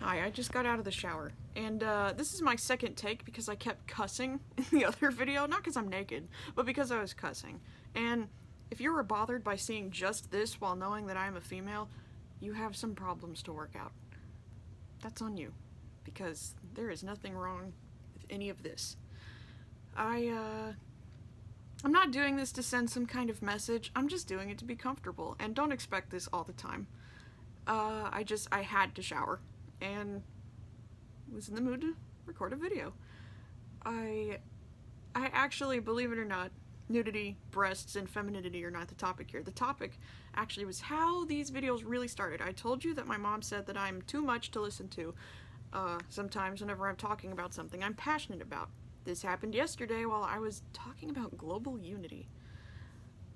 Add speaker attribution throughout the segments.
Speaker 1: Hi, I just got out of the shower, and this is my second take because I kept cussing in the other video, not because I'm naked, but because I was cussing. And if you were bothered by seeing just this while knowing that I am a female, you have some problems to work out. That's on you, because there is nothing wrong with any of this. I'm not doing this to send some kind of message, I'm just doing it to be comfortable, and don't expect this all the time. I had to shower, and was in the mood to record a video. I actually, believe it or not, nudity, breasts, and femininity are not the topic here. The topic actually was how these videos really started. I told you that my mom said that I'm too much to listen to sometimes whenever I'm talking about something I'm passionate about. This happened yesterday while I was talking about global unity.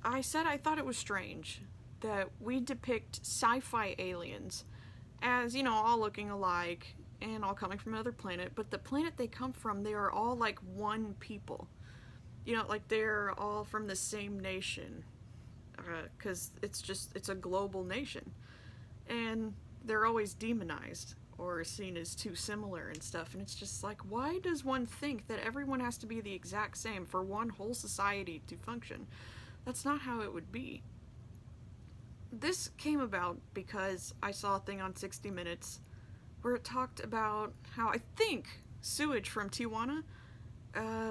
Speaker 1: I said I thought it was strange that we depict sci-fi aliens as, all looking alike and all coming from another planet, but the planet they come from, they are all like one people. Like they're all from the same nation, because it's a global nation. And they're always demonized or seen as too similar and stuff, and it's just like, why does one think that everyone has to be the exact same for one whole society to function? That's not how it would be. This came about because I saw a thing on 60 Minutes where it talked about how I think sewage from Tijuana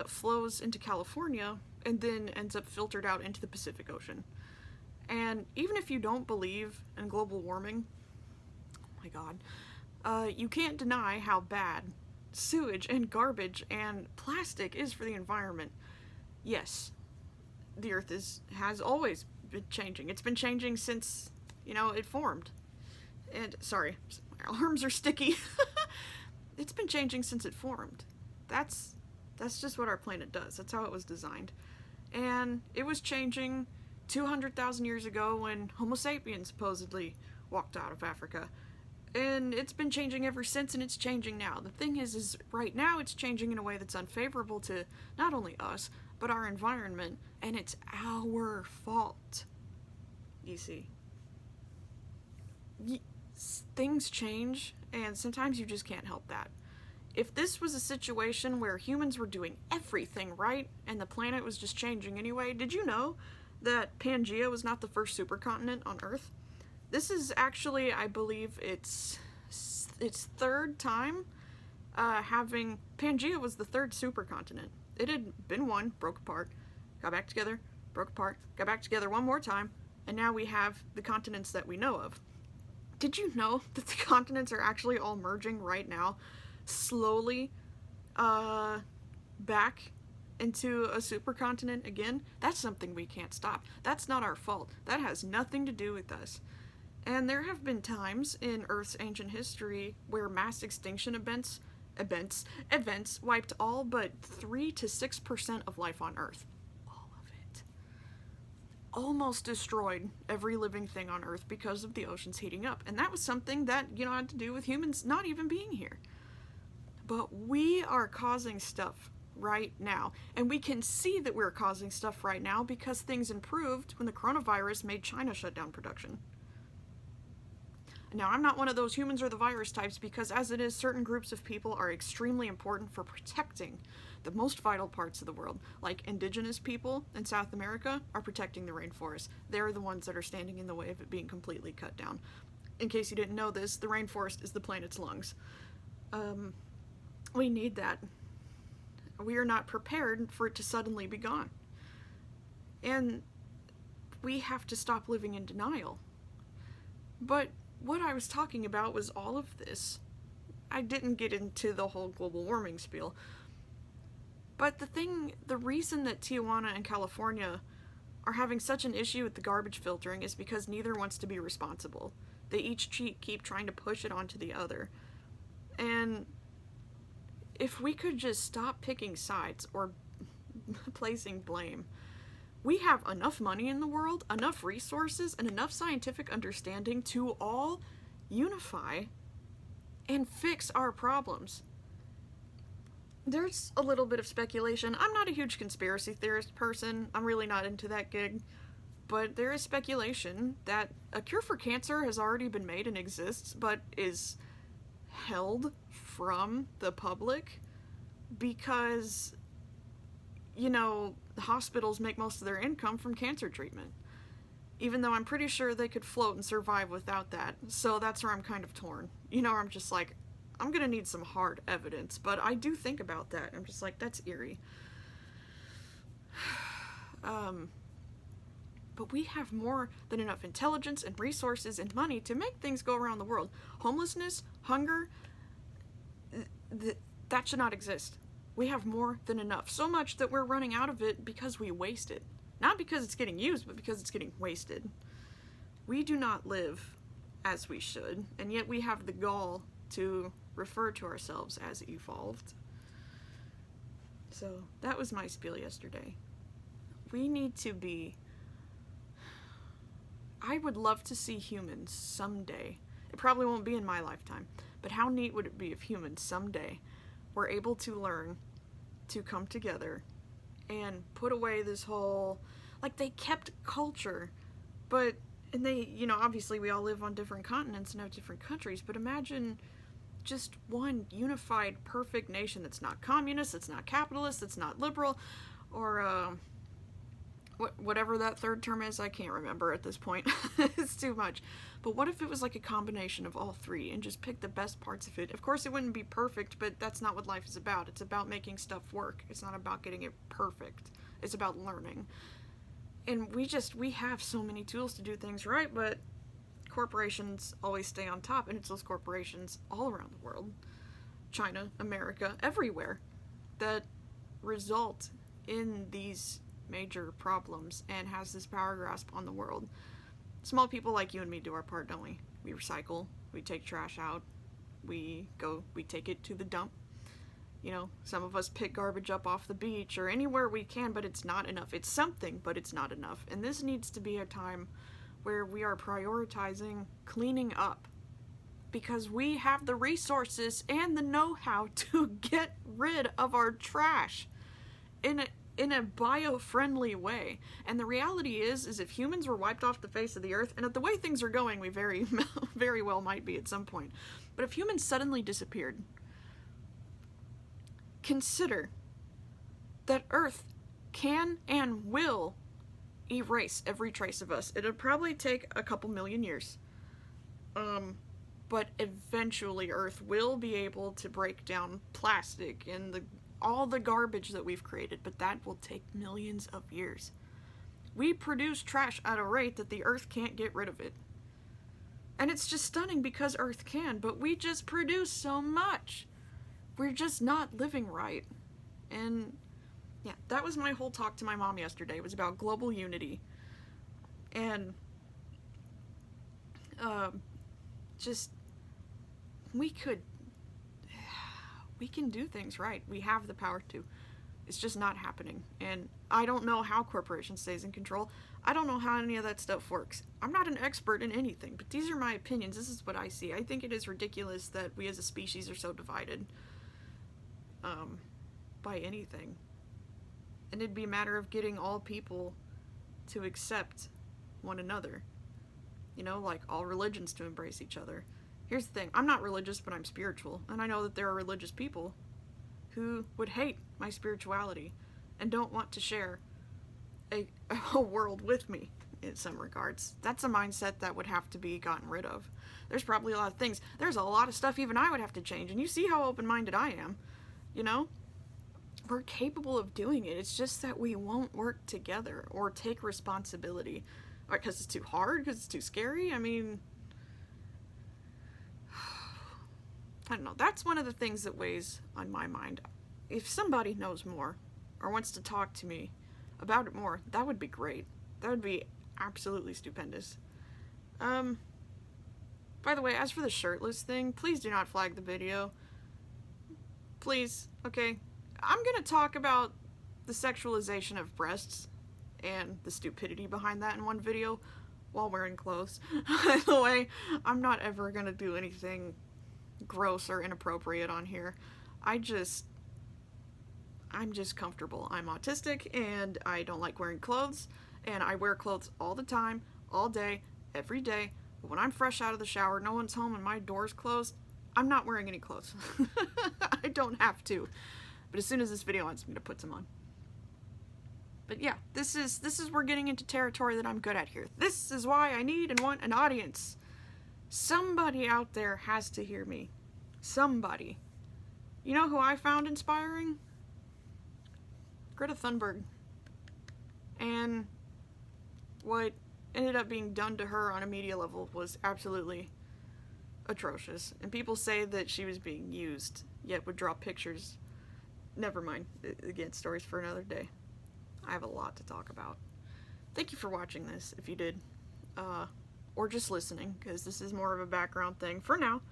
Speaker 1: flows into California and then ends up filtered out into the Pacific Ocean. And even if you don't believe in global warming, oh my god, you can't deny how bad sewage and garbage and plastic is for the environment. Yes, the Earth has always been changing. It's been changing since, it formed. And, sorry, my arms are sticky. It's been changing since it formed. That's just what our planet does. That's how it was designed. And it was changing 200,000 years ago when Homo sapiens supposedly walked out of Africa. And it's been changing ever since, and it's changing now. The thing is right now it's changing in a way that's unfavorable to not only us, but our environment, and it's our fault. You see. Things change, and sometimes you just can't help that. If this was a situation where humans were doing everything right, and the planet was just changing anyway, did you know that Pangea was not the first supercontinent on Earth? This is actually, I believe, its third time having... Pangea was the third supercontinent. It had been one, broke apart, got back together, broke apart, got back together one more time, and now we have the continents that we know of. Did you know that the continents are actually all merging right now, slowly, back into a supercontinent again? That's something we can't stop. That's not our fault. That has nothing to do with us. And there have been times in Earth's ancient history where mass extinction events wiped all but 3 to 6% of life on Earth. All of it. Almost destroyed every living thing on Earth because of the oceans heating up. And that was something that, had to do with humans not even being here. But we are causing stuff right now. And we can see that we're causing stuff right now because things improved when the coronavirus made China shut down production. Now, I'm not one of those humans or the virus types because, as it is, certain groups of people are extremely important for protecting the most vital parts of the world. Like indigenous people in South America are protecting the rainforest. They're the ones that are standing in the way of it being completely cut down. In case you didn't know this, the rainforest is the planet's lungs. We need that. We are not prepared for it to suddenly be gone. And we have to stop living in denial. But what I was talking about was all of this. I didn't get into the whole global warming spiel. But the reason that Tijuana and California are having such an issue with the garbage filtering is because neither wants to be responsible. They each keep trying to push it onto the other. And if we could just stop picking sides or placing blame, we have enough money in the world, enough resources, and enough scientific understanding to all unify and fix our problems. There's a little bit of speculation. I'm not a huge conspiracy theorist person. I'm really not into that gig. But there is speculation that a cure for cancer has already been made and exists, but is held from the public because, you know, hospitals make most of their income from cancer treatment. Even though I'm pretty sure they could float and survive without that. So that's where I'm kind of torn. You know, I'm just like, I'm gonna need some hard evidence, but I do think about that. I'm just like, that's eerie. But we have more than enough intelligence and resources and money to make things go around the world. Homelessness, hunger, that should not exist. We have more than enough. So much that we're running out of it because we waste it. Not because it's getting used, but because it's getting wasted. We do not live as we should, and yet we have the gall to refer to ourselves as evolved. So that was my spiel yesterday. We need to be... I would love to see humans someday. It probably won't be in my lifetime, but how neat would it be if humans someday were able to learn to come together and put away this whole... Like, they kept culture, but... And they, you know, obviously we all live on different continents and have different countries, but imagine just one unified, perfect nation that's not communist, that's not capitalist, that's not liberal, or, whatever that third term is, I can't remember at this point. It's too much. But what if it was like a combination of all three and just pick the best parts of it? Of course it wouldn't be perfect, but that's not what life is about. It's about making stuff work. It's not about getting it perfect. It's about learning. And we have so many tools to do things right, but corporations always stay on top, and it's those corporations all around the world, China, America, everywhere, that result in these major problems and has this power grasp on the world. Small people like you and me do our part, don't we? We recycle, we take trash out, we take it to the dump. You know, some of us pick garbage up off the beach or anywhere we can, but it's not enough. It's something, but it's not enough. And this needs to be a time where we are prioritizing cleaning up, because we have the resources and the know-how to get rid of our trash in a bio-friendly way. And the reality is if humans were wiped off the face of the earth, and at the way things are going, we very, very well might be at some point, but if humans suddenly disappeared, consider that Earth can and will erase every trace of us. It'll probably take a couple million years. But eventually Earth will be able to break down plastic and all the garbage that we've created, but that will take millions of years. We produce trash at a rate that the Earth can't get rid of it. And it's just stunning because Earth can, but we just produce so much. We're just not living right. And yeah, that was my whole talk to my mom yesterday. It was about global unity. And just, we can do things right. We have the power to. It's just not happening. And I don't know how corporation stays in control. I don't know how any of that stuff works. I'm not an expert in anything, but these are my opinions. This is what I see. I think it is ridiculous that we as a species are so divided by anything. And it'd be a matter of getting all people to accept one another. You know, like all religions to embrace each other. Here's the thing, I'm not religious, but I'm spiritual, and I know that there are religious people who would hate my spirituality and don't want to share a world with me in some regards. That's a mindset that would have to be gotten rid of. There's probably a lot of things. There's a lot of stuff even I would have to change, and you see how open-minded I am, you know? We're capable of doing it. It's just that we won't work together or take responsibility. Or because it's too hard, because it's too scary. I mean, I don't know. That's one of the things that weighs on my mind. If somebody knows more or wants to talk to me about it more, that would be great. That would be absolutely stupendous. By the way, as for the shirtless thing, please do not flag the video. Please, okay? I'm gonna talk about the sexualization of breasts and the stupidity behind that in one video while wearing clothes. By the way, I'm not ever gonna do anything gross or inappropriate on here. I'm just comfortable. I'm autistic and I don't like wearing clothes, and I wear clothes all the time, all day, every day. But when I'm fresh out of the shower, no one's home and my door's closed, I'm not wearing any clothes. I don't have to. But as soon as this video ends, I'm gonna put some on. But yeah, this is we're getting into territory that I'm good at here. This is why I need and want an audience. Somebody out there has to hear me. Somebody. You know who I found inspiring? Greta Thunberg. And what ended up being done to her on a media level was absolutely atrocious. And people say that she was being used, yet would draw pictures. Never mind. Again, stories for another day. I have a lot to talk about. Thank you for watching this, if you did. Or just listening, because this is more of a background thing. For now,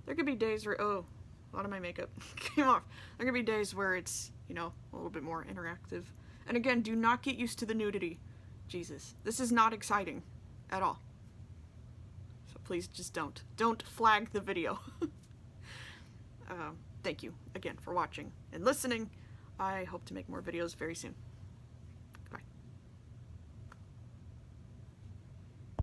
Speaker 1: there could be days where, oh, a lot of my makeup came off. There could be days where it's, you know, a little bit more interactive. And again, do not get used to the nudity. Jesus. This is not exciting at all. So please just don't. Don't flag the video. Thank you again for watching and listening. I hope to make more videos very soon.